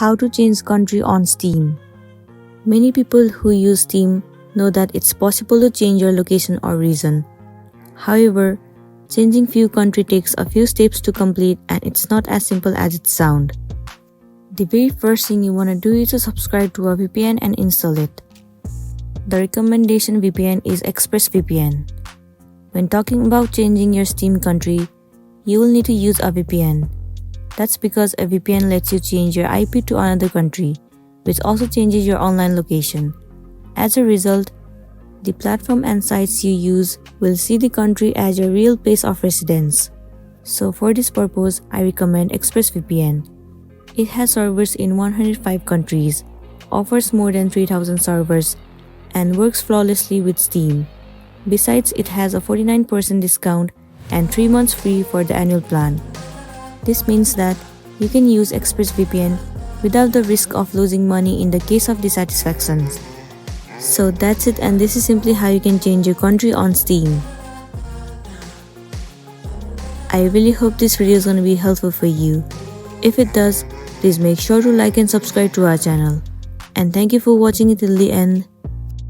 how to change country on Steam. Many people who use Steam know that it's possible to change your location or region. However, changing few country takes a few steps to complete and it's not as simple as it sounds. The very first thing you want to do is to subscribe to a VPN and install it. The recommendation VPN is ExpressVPN. When talking about changing your Steam country, you will need to use a VPN. That's because a VPN lets you change your IP to another country, which also changes your online location. As a result, the platform and sites you use will see the country as your real place of residence. So for this purpose, I recommend ExpressVPN. It has servers in 105 countries, offers more than 3,000 servers, and works flawlessly with Steam. Besides, it has a 49% discount and 3 months free for the annual plan. This means that you can use ExpressVPN without the risk of losing money in the case of dissatisfactions. So that's it, and this is simply how you can change your country on Steam. I really hope this video is going to be helpful for you. If it does, please make sure to like and subscribe to our channel. And thank you for watching it till the end.